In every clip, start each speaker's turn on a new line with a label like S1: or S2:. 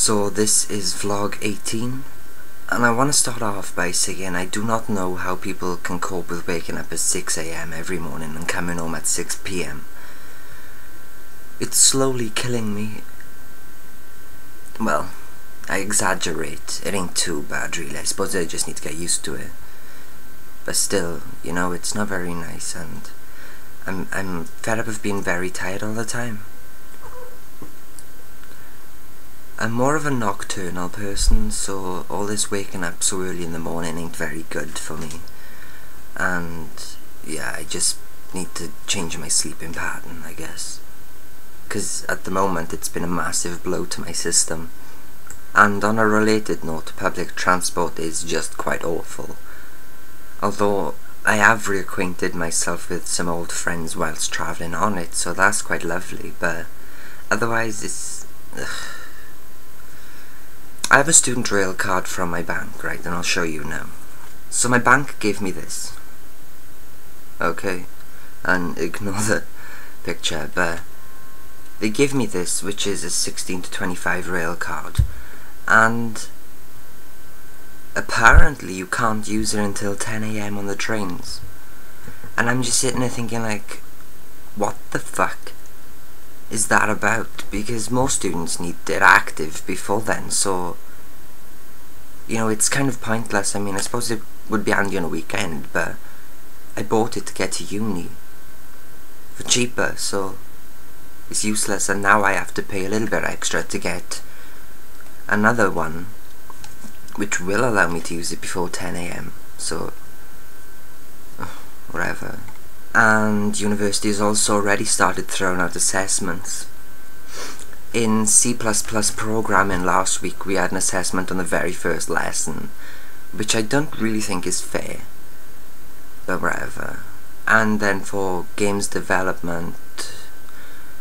S1: So this is vlog 18, and I want to start off by saying I do not know how people can cope with waking up at 6 AM every morning and coming home at 6 PM. It's slowly killing me. Well, I exaggerate. It ain't too bad really. I suppose I just need to get used to it. But still, you know, it's not very nice, and I'm fed up of being very tired all the time. I'm more of a nocturnal person, so all this waking up so early in the morning ain't very good for me. And yeah, I just need to change my sleeping pattern, I guess. Because at the moment it's been a massive blow to my system. And on a related note, public transport is just quite awful. Although I have reacquainted myself with some old friends whilst travelling on it, so that's quite lovely, but otherwise it's... I have a student rail card from my bank, right, and I'll show you now. So my bank gave me this. Okay, and ignore the picture, but they gave me this, which is a 16 to 25 rail card, and apparently you can't use it until 10 AM on the trains. And I'm just sitting there thinking, like, what the fuck is that about? Because most students need it active before then, so you know, it's kind of pointless. I mean, I suppose it would be handy on a weekend, but I bought it to get to uni for cheaper, so it's useless, and now I have to pay a little bit extra to get another one which will allow me to use it before 10 AM, so whatever. And university has also already started throwing out assessments. In C++ programming last week we had an assessment on the very first lesson, which I don't really think is fair, but whatever. And then for games development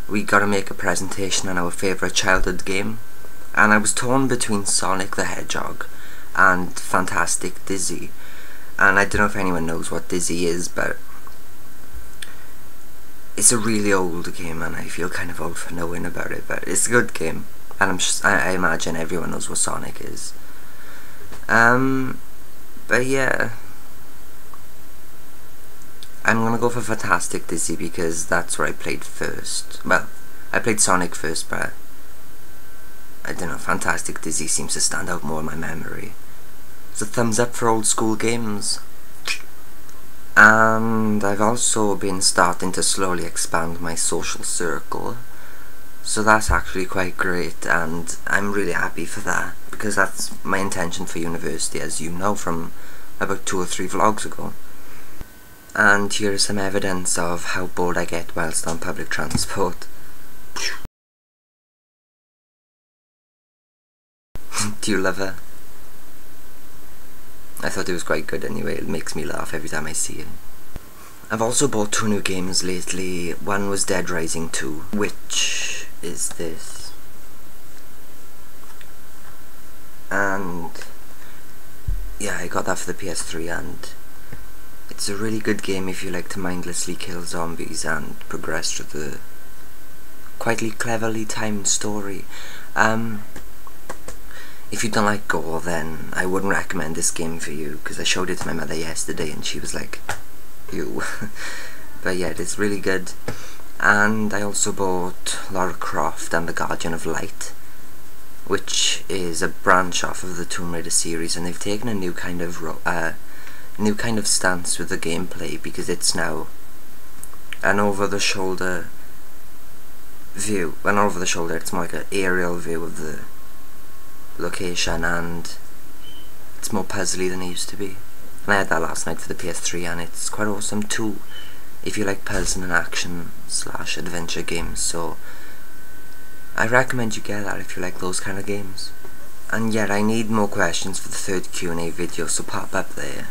S1: we gotta make a presentation on our favourite childhood game, and I was torn between Sonic the Hedgehog and Fantastic Dizzy. And I don't know if anyone knows what Dizzy is, but it's a really old game, and I feel kind of old for knowing about it, but it's a good game, and I imagine everyone knows what Sonic is. But yeah, I'm gonna go for Fantastic Dizzy because that's where I played first. Well, I played Sonic first, but I don't know, Fantastic Dizzy seems to stand out more in my memory. So thumbs up for old school games. And I've also been starting to slowly expand my social circle, so that's actually quite great, and I'm really happy for that, because that's my intention for university, as you know from about 2 or 3 vlogs ago. And here is some evidence of how bored I get whilst on public transport. Do you love her? I thought it was quite good anyway. It makes me laugh every time I see it. I've also bought 2 new games lately. One was Dead Rising 2, which is this. And yeah, I got that for the PS3, and it's a really good game if you like to mindlessly kill zombies and progress through the quite cleverly timed story. If you don't like gore, then I wouldn't recommend this game for you, because I showed it to my mother yesterday and she was like, ew. But yeah, it's really good. And I also bought Lara Croft and the Guardian of Light, which is a branch off of the Tomb Raider series, and they've taken a new kind of stance with the gameplay, because it's now an over-the-shoulder view. Well, not over-the-shoulder, it's more like an aerial view of the location, and it's more puzzly than it used to be. And I had that last night for the PS3, and it's quite awesome too if you like puzzle and action / adventure games, so I recommend you get that if you like those kind of games. And yet I need more questions for the 3rd Q&A video, so pop up there,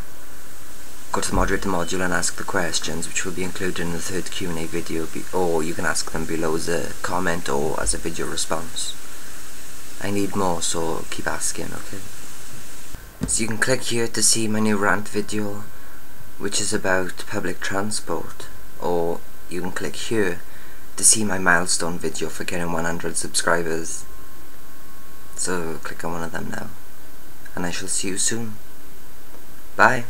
S1: go to the moderator module and ask the questions, which will be included in the 3rd Q&A video, or you can ask them below as a comment or as a video response. I need more, so keep asking, okay? So you can click here to see my new rant video, which is about public transport, or you can click here to see my milestone video for getting 100 subscribers. So click on one of them now, and I shall see you soon. Bye.